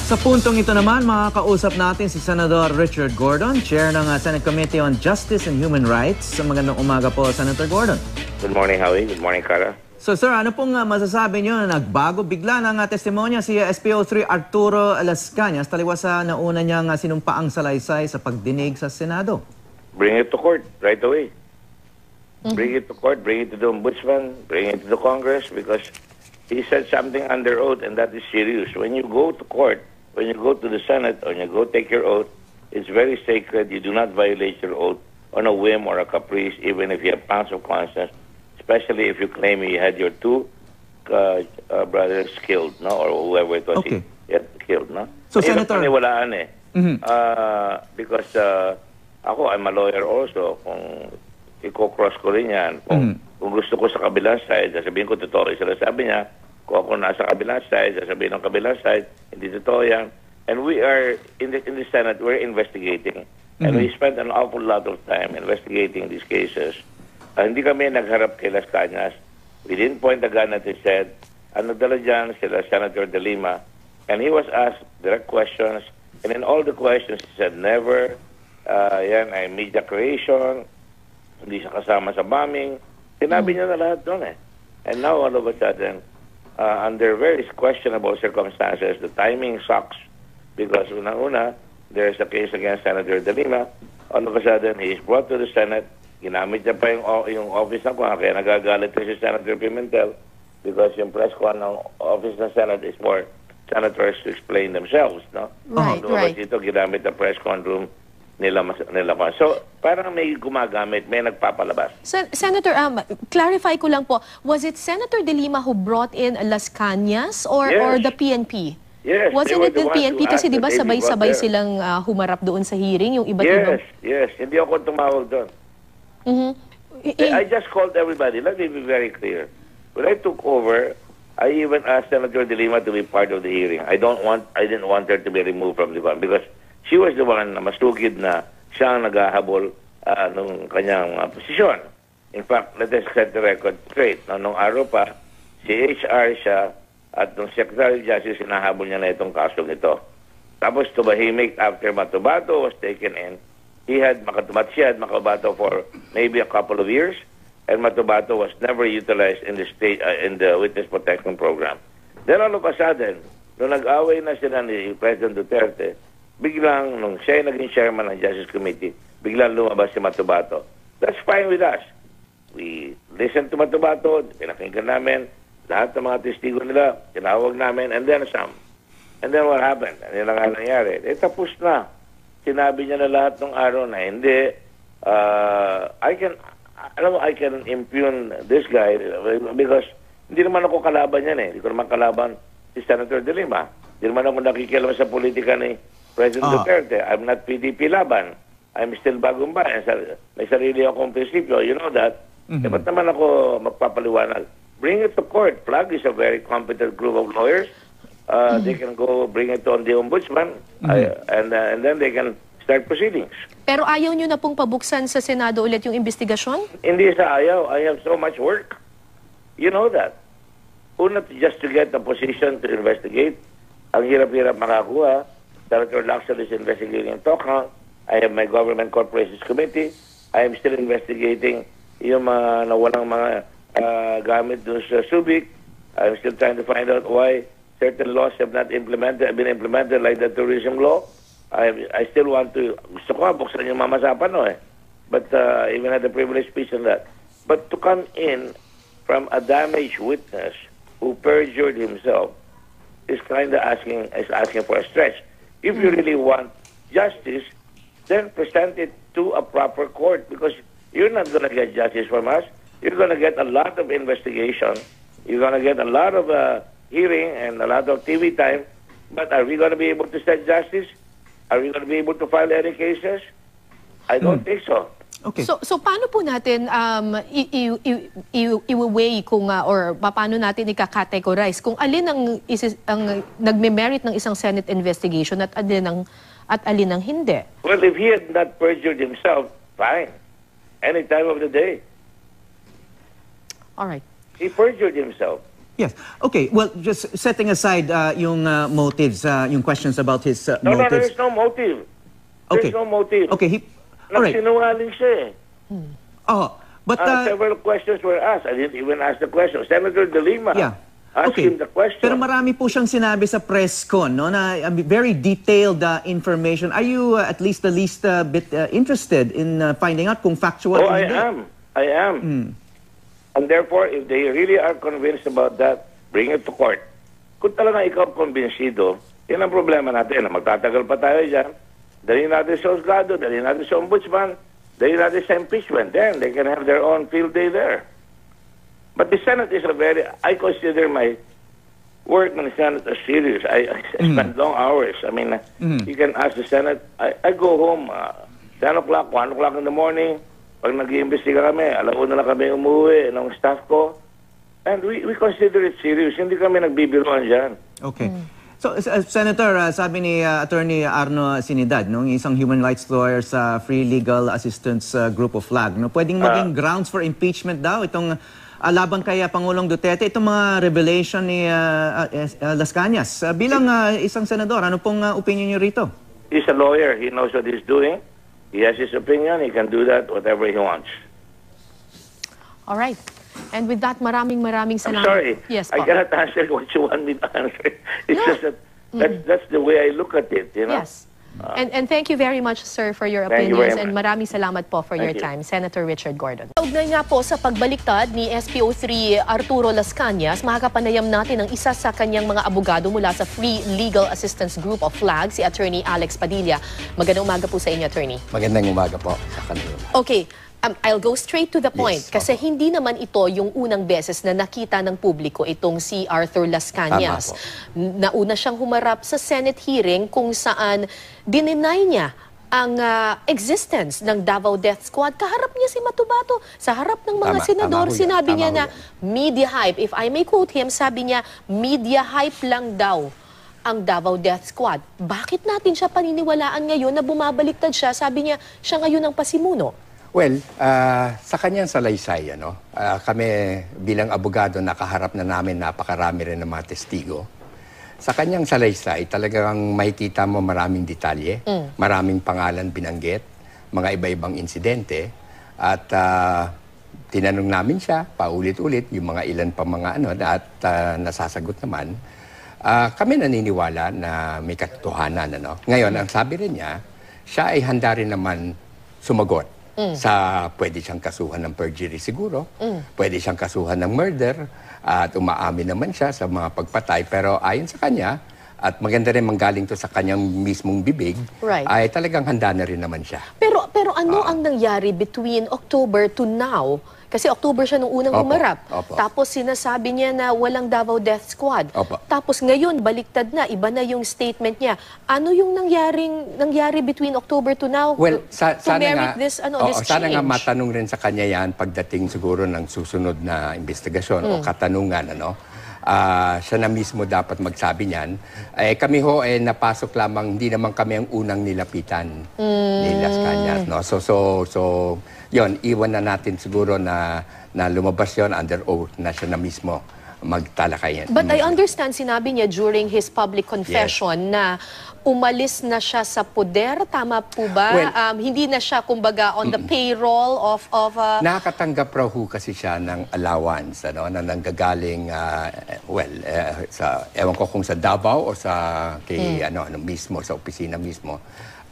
Sa puntong ito naman, makakausap natin si Senador Richard Gordon, Chair ng Senate Committee on Justice and Human Rights. Magandang umaga po, Senator Gordon. Good morning, Howie. Good morning, Cara. So, sir, ano pong masasabi niyo na nagbago bigla ng testimonya si SPO3 Arturo Las Cañas taliwas sa nauna niyang sinumpaang salaysay sa pagdinig sa Senado? Bring it to court right away. Bring it to court, bring it to the Ombudsman, bring it to the Congress, because he said something under oath, and that is serious. When you go to court, when you go to the Senate, when you go take your oath, it's very sacred. You do not violate your oath on a whim or a caprice, even if you have pounds of conscience, especially if you claim you had your two brothers killed, no, or whoever it was killed, no. So, Senator, paniwalaan eh. Because ako, I'm a lawyer also. Kung i-cross ko rin yan, kung gusto ko sa kabilang side, sasabihin ko totoo yung sinasabi niya. Kung ako nasa kabilang side, sasabihin ng kabilang side, hindi totoo yan. And we are, in the Senate, we're investigating. And we spent an awful lot of time investigating these cases. Hindi kami nagharap kay Las Cañas. We didn't point the gun at his head. Ano dala dyan sila Senator De Lima. And he was asked direct questions. And in all the questions, he said, never. Yan ay media creation. Hindi siya kasama sa bombing. Sinabi niya na lahat doon eh. And now, all of a sudden, under very questionable circumstances, the timing sucks because una-una, there's a case against Senator De Lima. All of a sudden, he is brought to the Senate. Ginamit niya pa yung office ng kaya nagagalit si Senator Pimentel because yung press con ng office ng Senate is for senators to explain themselves, no? Right, right. Dito, ginamit ang press con room nila. So, parang may gumagamit, may nagpapalabas. Senator, clarify ko lang po, was it Senator De Lima who brought in Las Cañas or the PNP? Yes. Wasn't it the PNP? Kasi di ba sabay-sabay silang humarap doon sa hearing, yung iba't ibang... Yes. Hindi ako tumawag doon. I just called everybody. Let me be very clear. When I took over, I even asked Senator De Lima to be part of the hearing. I didn't want her to be removed from the one because she was the one na masugid na siya ang naghahabol nung kanyang posisyon. In fact, let us set the record straight. Nung araw pa, si HR siya at nung Secretary of Justice, sinahabol niya na itong kasong ito. Tapos tumahimik after Matubato was taken in. She had Matubato for maybe a couple of years, and Matubato was never utilized in the state in the Witness Protection Program. Then all of a sudden, nung nag-away na sila ni President Duterte, biglang, nung siya naging chairman ng Justice Committee, biglang lumabas si Matubato. That's fine with us. We listened to Matubato, pinakinggan namin, lahat ng mga testigo nila, tinawag namin, and then some. And then what happened? Ano lang nga nangyari? Tapos na. Sinabi niya na lahat ng araw na hindi. I can impugn this guy because hindi naman ako kalaban yan eh. Hindi ko naman kalaban si Senator De Lima. Hindi naman ako nakikialam sa politika ni President Duterte. I'm not PDP laban. I'm still bagong bayan. May sarili akong prinsipyo. You know that. Ba't naman ako magpapaliwanag? Bring it to court. Plug is a very competent group of lawyers. They can go bring it on the Ombudsman and then they can start proceedings. Pero ayaw nyo na pong pabuksan sa Senado ulit yung investigasyon? Hindi sa ayaw. I have so much work. You know that. Una, just to get the position to investigate. Ang hirap-hirap makakuha. Senator Lacson is investigating Tokang. I have my Government Corporations Committee. I am still investigating yung mga nawalang mga gamit dun sa Subic. I'm still trying to find out why certain laws have not been implemented like the tourism law. I still want to, gusto ko buksan yung mamasapan no eh. But even had the privilege speech on that. But to come in from a damaged witness who perjured himself is kind of asking for a stretch. If you really want justice, then present it to a proper court because you're not going to get justice from us. You're going to get a lot of investigation. You're going to get a lot of hearing and a lot of TV time. But are we going to be able to set justice? Are we going to be able to file any cases? I don't think so. Okay. So paano po natin i-weigh kung or paano natin i-categorize kung alin ang nagme-merit ng isang Senate investigation at alin ang hindi? Well, if he had not perjured himself, fine. Any time of the day. All right. He perjured himself. Yes. Okay. Well, just setting aside yung motives, yung questions about his No, motives. there's no motive. Okay. There's no motive. Okay. All right. Nagsinungaling siya eh. Oh, but Several questions were asked. I didn't even ask the question. Senator De Lima yeah. asked him the question. Pero marami po siyang sinabi sa press con, no, na very detailed information. Are you at least the least bit interested in finding out kung factual Oh, o I hindi? am. And therefore, if they really are convinced about that, bring it to court. Kung talaga ikaw kumbinsido, yan ang problema natin. Magtatagal pa tayo dyan. Dali natin sa Husgado, dali natin sa Ombudsman, dali natin sa impeachment. Then they can have their own field day there. But the Senate is I consider my work in the Senate as serious. I spend long hours. I mean, you can ask the Senate. I go home 10 o'clock, 1 o'clock in the morning. Pag nag-iimbestiga kami, 1:00 na kami umuwi ng staff ko. And we consider it serious. Hindi kami nagbibiruan dyan. Okay. So, Senator, sabi ni Attorney Arno Sinidad, no, isang human rights lawyer sa Free Legal Assistance Group of FLAG, no, pwedeng maging grounds for impeachment daw itong laban kay Pangulong Duterte, itong mga revelation ni Las Cañas. Bilang isang senador, ano pong opinion niyo rito? He's a lawyer. He knows what he's doing. He has his opinion. He can do that whatever he wants. All right. And with that, maraming I'm salamat. sorry. Yes, I po. cannot answer what you want me to answer. It's No. just that that's the way I look at it, you know? Yes. And thank you very much, sir, for your Thank you very opinions. And much. maraming salamat po for your Thank you. time. Senator Richard Gordon. Kaugnay nga po sa pagbaliktad ni SPO3 Arturo Las Cañas, makakapanayam natin ang isa sa kanyang mga abogado mula sa Free Legal Assistance Group of FLAG, si Attorney Alex Padilla. Magandang umaga po sa inyo, Attorney. Magandang umaga po sa kanila. Okay. I'll go straight to the point Yes, kasi opo. hindi naman ito yung unang beses na nakita ng publiko itong si Arthur Las Cañas. Nauna siyang humarap sa Senate hearing kung saan dininay niya ang existence ng Davao Death Squad. Kaharap niya si Matubato sa harap ng mga Tama, senador. tama ho yan, Sinabi tama niya ho na yan. media hype. If I may quote him, sabi niya, media hype lang daw ang Davao Death Squad. Bakit natin siya paniniwalaan ngayon na bumabaliktad siya? Sabi niya, siya ngayon ang pasimuno. Well, sa kanyang salaysay, kami bilang abogado nakaharap na namin napakarami rin ng mga testigo. Sa kanyang salaysay, talagang makikita mo maraming detalye, maraming pangalan binanggit, mga iba-ibang insidente, at tinanong namin siya paulit-ulit yung mga ilan pa mga at nasasagot naman. Kami naniniwala na may katotohanan. Ngayon, ang sabi rin niya, siya ay handa rin naman sumagot. Pwede siyang kasuhan ng perjury siguro, pwede siyang kasuhan ng murder, at umaamin naman siya sa mga pagpatay. Pero ayon sa kanya, at maganda rin manggaling to sa kanyang mismong bibig, Right. ay talagang handa na rin naman siya. Pero ano ang nangyari between October to now? Kasi October siya nung unang Opo, humarap. opo. Tapos sinasabi niya na walang Davao Death Squad. Opo. Tapos ngayon, baliktad na. Iba na yung statement niya. Ano yung nangyari between October to now Well, to sana merit nga, this, this sana nga change? matanong rin sa kanya yan pagdating siguro ng susunod na investigasyon o katanungan. Siya na mismo dapat magsabi niyan. Kami ho, napasok lamang, hindi naman kami ang unang nilapitan ni Las Cañas. No? So, yon iwan na natin siguro na lumabas yon under oath na siya na mismo magtalakayan. But I understand, sinabi niya during his public confession na umalis na siya sa poder. Tama po ba? Well, hindi na siya, kumbaga, on the payroll of Nakakatanggap raw ho kasi siya ng allowance na nanggagaling, ewan ko kung sa Davao o sa mismo, sa opisina mismo.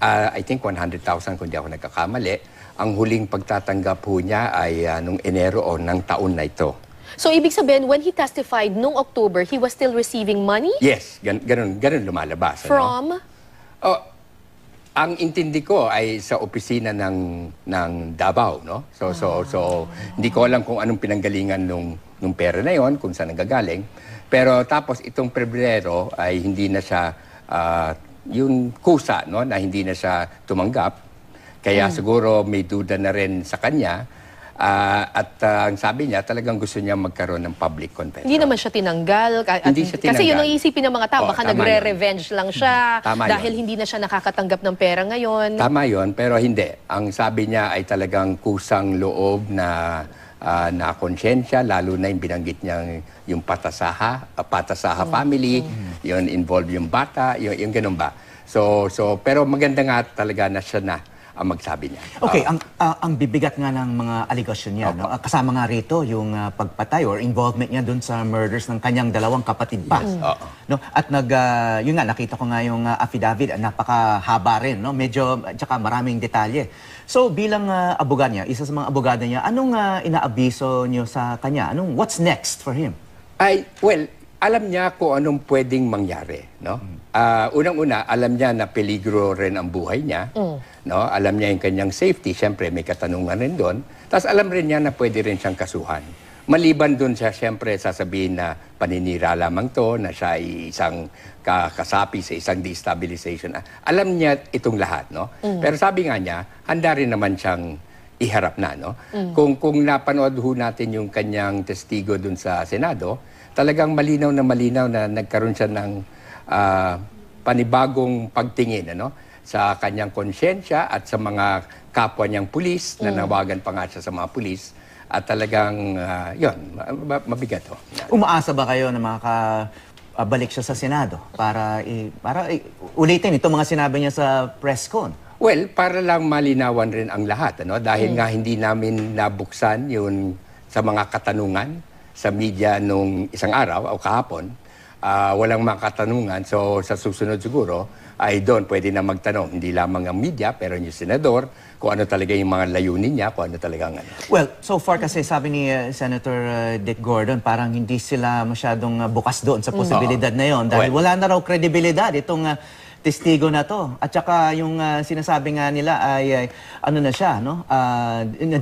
I think 100,000 kung di ako nagkakamali. Ang huling pagtatanggap po niya ay nung Enero o ng taon na ito. So, ibig sabihin, when he testified nung October, he was still receiving money? Yes, ganun lumalabas. From? Ang intindi ko ay sa opisina ng Davao, no? So hindi ko alam kung anong pinanggalingan nung pera na 'yon, kung saan nanggagaling. Pero tapos itong Pebrero ay hindi na siya yung kusa, no, na hindi na siya tumanggap. Kaya siguro may duda na rin sa kanya. Ang sabi niya, talagang gusto niya magkaroon ng public confession. Hindi naman siya tinanggal. Hindi siya Kasi yun tinanggal. ang isipin ng mga tao. Baka Tama nagre-revenge lang siya Tama dahil yun. hindi na siya nakakatanggap ng pera ngayon. Tama yon, pero hindi. Ang sabi niya ay talagang kusang loob na na konsensya, lalo na yung binanggit niya yung Patasaha family, yung involved yung bata, yung ganun ba. Pero maganda nga talaga na siya na ang magsabi niya. Okay, ang bibigat nga ng mga aligasyon niya, no? Kasama nga rito yung pagpatay or involvement niya dun sa murders ng kanyang dalawang kapatid pa. No? At yun nga, nakita ko nga yung affidavit, napakahaba rin, no? Medyo, tsaka maraming detalye. So, bilang abogado niya, isa sa mga abogado niya, anong inaabiso niyo sa kanya? What's next for him? Well, alam niya kung anong pwedeng mangyari, no? Unang-una, alam niya na peligro rin ang buhay niya, no? Alam niya yung kanyang safety, syempre may katanungan rin doon. Tapos alam rin niya na pwede rin siyang kasuhan. Maliban doon siya, syempre sasabihin na paninira lamang to, na siya ay isang kasapi sa isang destabilization. Alam niya itong lahat, no? Pero sabi nga niya, handa rin naman siyang iharap na, no? Kung napanood ho natin yung kanyang testigo doon sa Senado, talagang malinaw na nagkaroon siya ng panibagong pagtingin sa kanyang konsyensya at sa mga kapwa niyang pulis, na nawagan pa nga siya sa mga pulis. At talagang, yun, mabigat ho. Umaasa ba kayo na makakabalik siya sa Senado para ulitin itong mga sinabi niya sa press con? Well, para lang malinawan rin ang lahat, dahil nga hindi namin nabuksan yun sa mga katanungan sa media nung isang araw o kahapon. Walang mga katanungan. So, sa susunod siguro, ay doon pwede na magtanong. Hindi lamang ang media, pero yung senador, kung ano talaga yung mga layunin niya, kung ano talaga ang ano. Well, so far kasi sabi ni Senator Dick Gordon, parang hindi sila masyadong bukas doon sa posibilidad na yon dahil wala na raw kredibilidad itong testigo na to. At saka yung sinasabi nga nila ay ano na siya, no?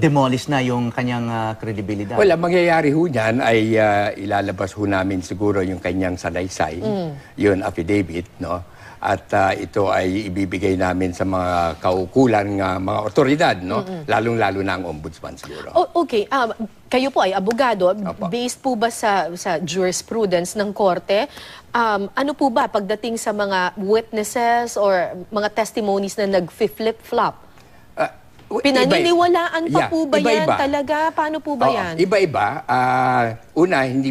Demolish na yung kanyang kredibilidad. Well, ang mangyayari ho niyan ay ilalabas ho namin siguro yung kanyang salaysay, yun affidavit, no? At ito ay ibibigay namin sa mga kaukulan ng mga otoridad, no? Lalong-lalo na ang ombudsman siguro. Okay, kayo po ay abogado. Based po ba sa jurisprudence ng korte, ano po ba pagdating sa mga witnesses or mga testimonies na nag-flip-flop? Pinaniniwalaan pa po ba yan talaga? Paano po ba yan? Iba-iba. Una, hindi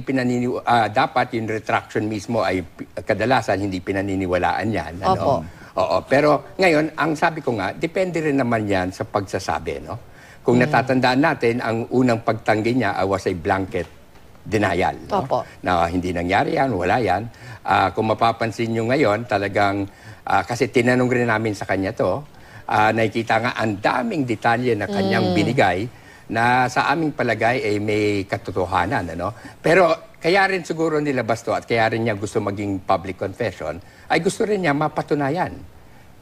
dapat yung retraction mismo ay kadalasan hindi pinaniniwalaan yan. Opo. Pero ngayon, ang sabi ko nga, depende rin naman yan sa pagsasabi. No? Kung natatandaan natin, ang unang pagtanggi niya was a blanket denial. No? Na hindi nangyari yan, wala yan. Kung mapapansin nyo ngayon, talagang, kasi tinanong rin namin sa kanya to, nakikita nga ang daming detalye na kanyang binigay na sa aming palagay ay may katotohanan. Pero kaya rin siguro nilabas to at kaya rin niya gusto maging public confession, ay gusto rin niya mapatunayan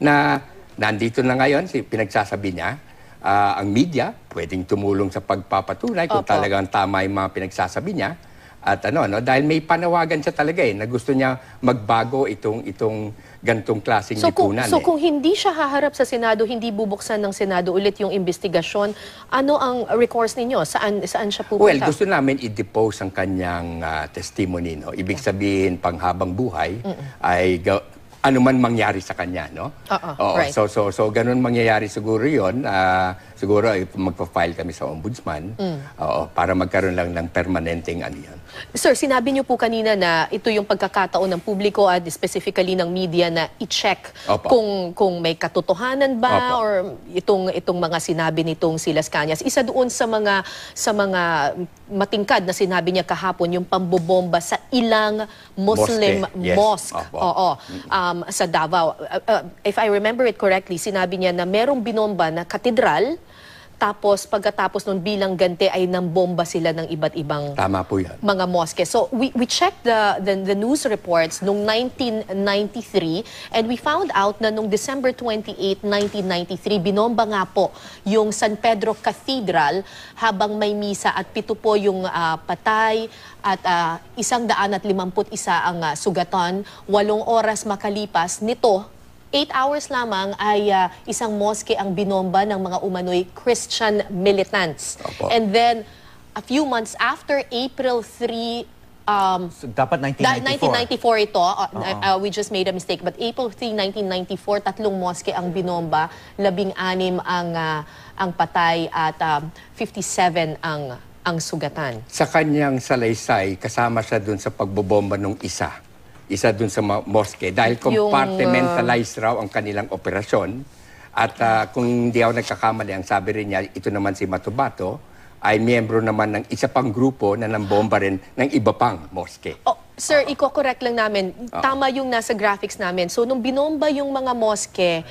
na nandito na ngayon, pinagsasabi niya, ang media pwedeng tumulong sa pagpapatunay kung talagang tama yung mga pinagsasabi niya. At dahil may panawagan siya talaga na gusto niya magbago itong gantong klaseng lipunan. So kung hindi siya haharap sa Senado, hindi bubuksan ng Senado ulit yung investigasyon, ano ang recourse ninyo? Saan siya pupunta? Well, gusto namin i-depose ang kanyang testimony. No? Ibig sabihin, panghabang buhay ay ano man mangyari sa kanya, no? Right. So ganun mangyayari siguro 'yon. Siguro magpa-file kami sa ombudsman para magkaroon lang ng permanenteng ano 'yan. Sir, sinabi niyo po kanina na ito yung pagkakataon ng publiko at specifically ng media na i-check kung may katotohanan ba or itong mga sinabi nitong si Las Cañas. Isa doon sa mga matingkad na sinabi niya kahapon yung pambobomba sa ilang Muslim mosque. Sa Davao. If I remember it correctly, sinabi niya na merong binomba na katedral, tapos pagkatapos nun bilang ganti ay nambomba sila ng iba't ibang mga mosque. So we checked the news reports noong 1993 and we found out na noong December 28, 1993, binomba nga po yung San Pedro Cathedral habang may misa at 7 po yung patay at 151 ang sugatan. 8 oras makalipas nito, 8 hours lamang ay isang mosque ang binomba ng mga umano'y Christian militants. And then, a few months after, April 3, so, dapat 1994 ito. We just made a mistake. But April 3, 1994, 3 mosque ang binomba, 16 ang patay at 57 ang ang sugatan? Sa kanyang salaysay, kasama siya dun sa pagbobomba ng isa dun sa mosque dahil compartmentalized raw ang kanilang operasyon. At kung hindi ako nagkakamali, ang sabi rin niya, ito naman si Matubato ay miyembro naman ng isa pang grupo na nambomba rin ng iba pang mosque. Sir, iko-correct lang namin. Tama yung nasa graphics namin. So, nung binomba yung mga mosque,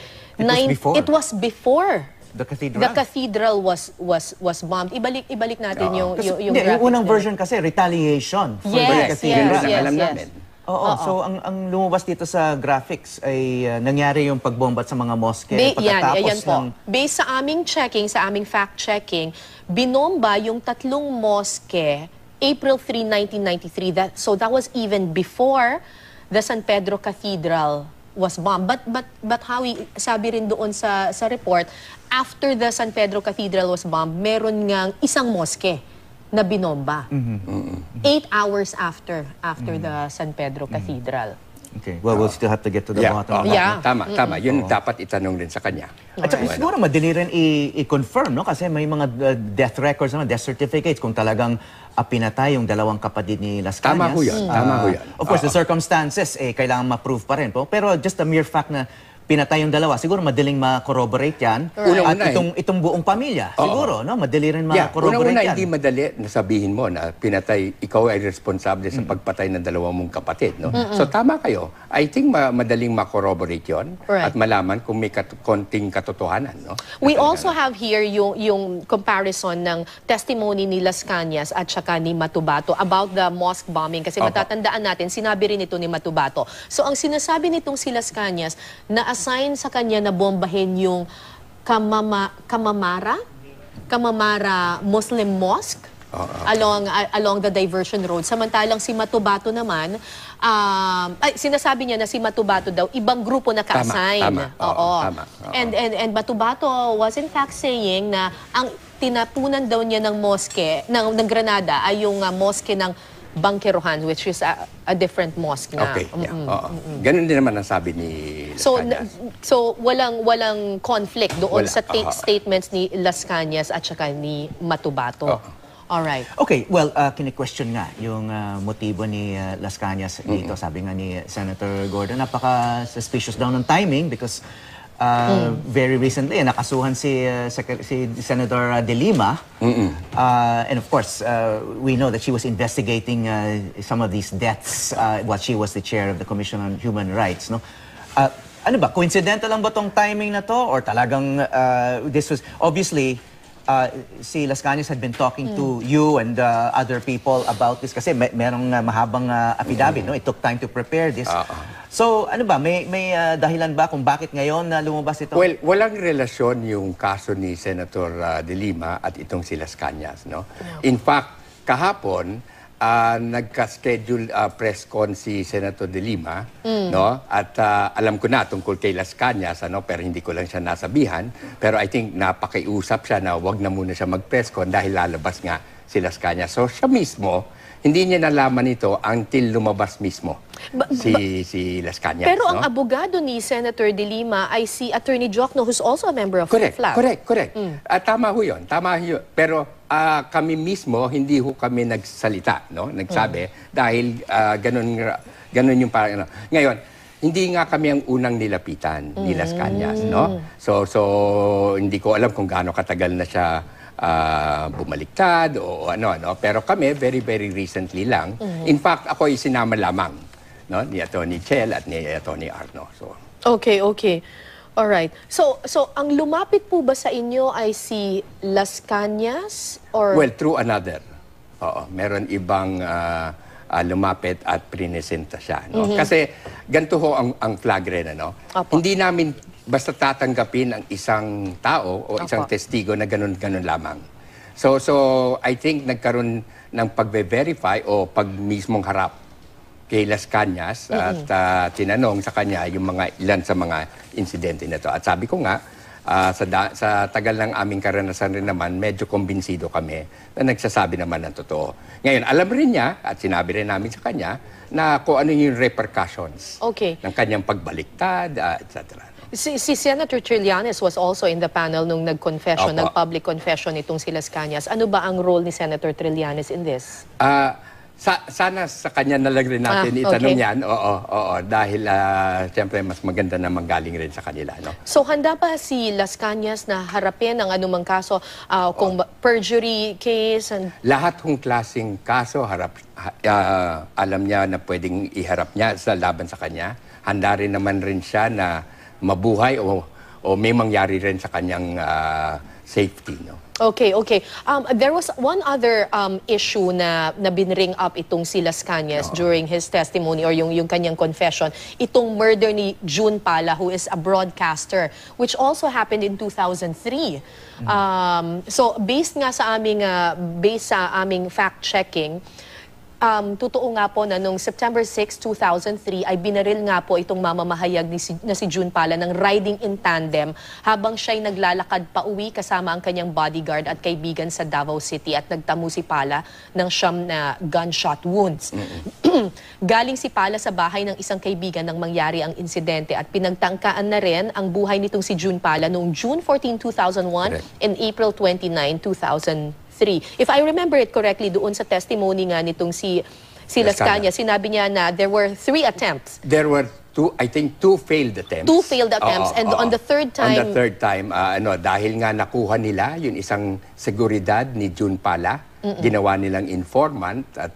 it was before. The cathedral? The cathedral was bombed. Ibalik natin yung Yung unang version kasi, retaliation for the Yes, cathedral. yes, alam yes. namin. Oo, so ang lumabas dito sa graphics ay nangyari yung pagbomba sa mga mosque Yan po. Based sa aming checking, sa aming fact-checking, binomba yung 3 mosque April 3, 1993. So that was even before the San Pedro Cathedral was bombed. But Howie, sabi rin doon sa report, after the San Pedro Cathedral was bombed, meron ngang isang mosque na binomba. 8 hours after the San Pedro Cathedral. Okay. Well, we'll still have to get to the bottom of that. Tama. Yun dapat itanong din sa kanya. At saka siguro madali rin i-confirm, no? Kasi may mga death records, death certificates kung talagang pinatay yung 2 kapatid ni Las Cañas. Tama ho yun. Of course, the circumstances, kailangan ma-prove pa rin po. Pero just the mere fact na pinatay yung 2, siguro madaling ma-corroborate yan. Right. At itong buong pamilya, siguro, no? Madali rin ma-corroborate yan. Hindi madali na sabihin mo na pinatay, ikaw ay responsable sa pagpatay ng 2 mong kapatid, no? So tama kayo. I think madaling ma-corroborate yun at malaman kung may konting katotohanan, no? We also have here yung comparison ng testimony ni Las Cañas at saka ni Matubato about the mosque bombing. Kasi matatandaan natin, sinabi rin ito ni Matubato. So ang sinasabi nitong si Las Cañas, na-assign sa kanya na bombahin yung Camamara Muslim Mosque along the diversion road. Samantalang si Matubato naman, sinasabi niya na si Matubato daw, ibang grupo na ka-assign. Tama. And Matubato was in fact saying na ang tinapunan daw niya ng mosque, ng Granada, ay yung mosque ng Bangkerohan, which is a different mosque na. Okay, ganun din naman ang sabi ni Las Cañas. So walang conflict doon sa statements ni Las Cañas at saka ni Matubato. Alright. Okay, well, kini-question nga yung motibo ni Las Cañas dito. Sabi nga ni Senator Gordon, napaka-suspicious daw ng timing because very recently, nakasuhan si Senator De Lima. And of course, we know that she was investigating some of these deaths while she was the chair of the Commission on Human Rights. No? Ano ba, coincidental lang ba tong timing na to? Or talagang this was, obviously, si Las Cañas had been talking to you and other people about this kasi merong mahabang affidavit, no? It took time to prepare this. So, ano ba, may dahilan ba kung bakit ngayon lumabas ito? Well, walang relasyon yung kaso ni Senator De Lima at itong si Las Cañas, no? In fact, kahapon, nagka-schedule press con si Senator De Lima, no? At alam ko na tungkol kay Las Cañas, pero hindi ko lang siya nasabihan. Pero I think napakiusap siya na wag na muna siya mag-press con dahil lalabas nga si Las Cañas. So siya mismo, hindi niya nalaman ito until lumabas mismo si Las Cañas. Pero ang abogado ni Senator De Lima ay si Attorney Jokno, who's also a member of FLAG. Correct. Tama ho yun. Pero kami mismo, hindi ho kami nagsalita, no? Nagsabi, dahil ganun yung parang, Ngayon, hindi nga kami ang unang nilapitan ni Las Cañas, no? So, hindi ko alam kung gaano katagal na siya bumaliktad o ano. Pero kami, very, very recently lang. In fact, ako ay sinama lamang, no? Ni Atty. Chel at ni Atty. Arno. So. Okay. Alright. So ang lumapit po ba sa inyo ay si Las Cañas? Or? Well, through another. Meron ibang lumapit at prinesenta siya. No? Kasi ganito ho ang flag rin. Hindi namin basta tatanggapin ang isang tao o isang testigo na ganun-ganun lamang. So I think nagkaroon ng pagbe-verify o pag mismong harap kay Las Cañas at tinanong sa kanya yung ilan sa mga insidente na to. At sabi ko nga, Sa tagal ng aming karanasan rin naman, medyo kumbinsido kami na nagsasabi naman ng totoo. Ngayon, alam rin niya, at sinabi rin namin sa kanya, na kung ano yung repercussions ng kanyang pagbaliktad, etc. Si Senator Trillanes was also in the panel nung nag-confession, nag-public confession itong si Las Cañas. Ano ba ang role ni Senator Trillanes in this? Sana sa kanya na lang rin natin itanong yan. Oo, dahil siyempre mas maganda na manggaling rin sa kanila. No? So handa ba si Las Cañas na harapin ang anumang kaso, kung perjury case? Lahat ng klaseng kaso, alam niya na pwedeng iharap niya sa laban sa kanya. Handa rin naman rin siya na mabuhay o may mangyari rin sa kanyang safety. No? Okay. There was one other issue na binring up itong si Las Cañas during his testimony or yung kanyang confession. Itong murder ni June Pala, who is a broadcaster, which also happened in 2003. So based sa aming fact-checking, totoo nga po na noong September 6, 2003 ay binaril nga po itong mamamahayag na si June Pala ng riding in tandem habang siya'y naglalakad pa uwi kasama ang kanyang bodyguard at kaibigan sa Davao City at nagtamo si Pala ng 9 na gunshot wounds. Galing si Pala sa bahay ng isang kaibigan nang mangyari ang insidente at pinagtangkaan na rin ang buhay nitong si June Pala noong June 14, 2001 and April 29, 2003. If I remember it correctly, doon sa testimony nga nitong si Las Cañas, sinabi niya na there were 3 attempts. There were I think two failed attempts. 2 failed attempts. And on the third time... On the third time, dahil nga nakuha nila yung isang seguridad ni June Pala, ginawa nilang informant at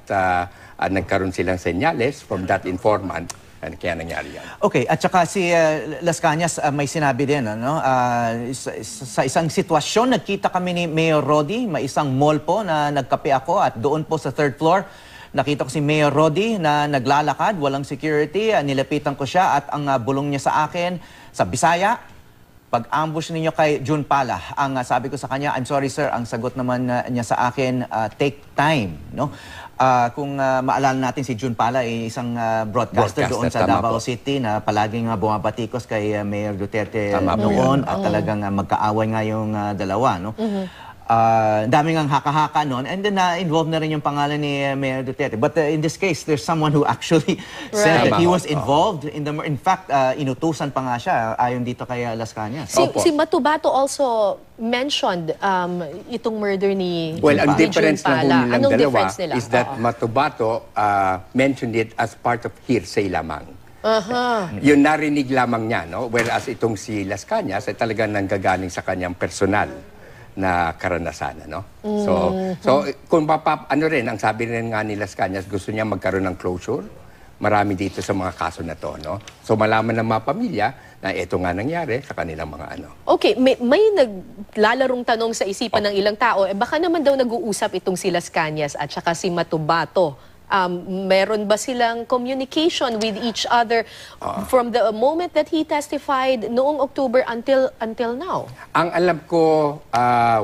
nagkaroon silang senyales from that informant. Kaya nangyari yan. Okay, at saka si Las Cañas may sinabi din, sa isang sitwasyon, nagkita kami ni Mayor Rodi, may isang mall po na nagkape ako at doon po sa 3rd floor, nakita ko si Mayor Rodi na naglalakad, walang security, nilapitan ko siya at ang bulong niya sa akin, sa Bisaya, pag-ambush ninyo kay June Pala. Ang sabi ko sa kanya, I'm sorry sir, ang sagot naman niya sa akin, take time, no? Kung maalala natin si June Pala ay isang broadcaster doon sa Davao City na palaging bumabatikos kay Mayor Duterte noon at talagang magkaaway nga yung dalawa, no? Daming ang haka-haka noon and then involved na rin yung pangalan ni Mayor Duterte. But in this case, there's someone who actually said that he was involved in the in fact, inutusan pa nga siya ayon dito kay Las Cañas. Si Matubato also mentioned itong murder ni Well, ang difference June Pala. ng dalawa is that Matubato mentioned it as part of hearsay lamang. Yun narinig lamang niya, no? Whereas itong si Las Cañas ay talagang nanggagaling sa kanyang personal na karanasan, no? So kung ano rin ang sabi rin nga ni Las Cañas, gusto niya magkaroon ng closure. Marami dito sa mga kaso na to, no? So malaman ng mga pamilya na ito nga nangyari sa kanilang mga ano. Okay, may naglalarong tanong sa isipan ng ilang tao, baka naman daw nag-uusap itong si Las Cañas at saka si Matubato. Meron ba silang communication with each other from the moment that he testified noong October until now? Ang alam ko,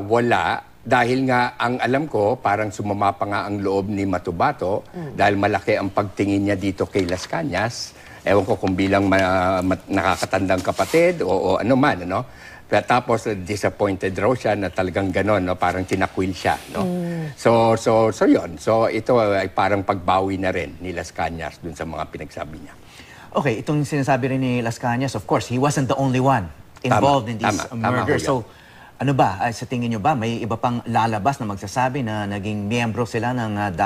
wala. Dahil nga, ang alam ko, parang sumama pa nga ang loob ni Matubato dahil malaki ang pagtingin niya dito kay Las Cañas. Ewan ko kung bilang nakakatandang kapatid o ano man, ano? Pero tapos disappointed raw siya na talagang gano'n, no? Parang tinakwil siya, no? So yun. So ito ay parang pagbawi na rin ni Las Cañas dun sa mga pinagsabi niya. Okay, itong sinasabi rin ni Las Cañas, of course, he wasn't the only one involved in this murder. So ano ba, sa tingin nyo ba, may iba pang lalabas na magsasabi na naging miyembro sila ng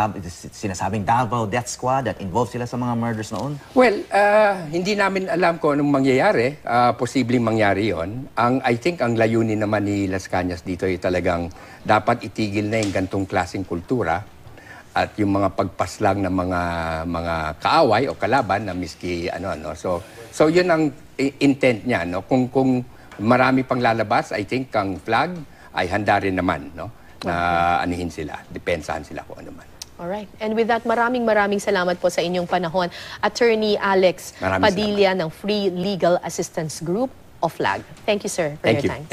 sinasabing Davao Death Squad at involved sila sa mga murders noon? Well, hindi namin alam kung anong mangyayari. Posibleng mangyari yon. I think ang layunin naman ni Las Cañas dito ay talagang dapat itigil na yung gantong klaseng kultura at yung mga pagpaslang ng mga kaaway o kalaban na miski ano. So yun ang intent niya, no? Kung marami pang lalabas, I think ang flag ay handa rin naman, no? Na anihin sila, depensahan sila kung ano man. Alright. And with that, maraming salamat po sa inyong panahon. Attorney Alex Padilla ng Free Legal Assistance Group of FLAG. Thank you, sir, for your time.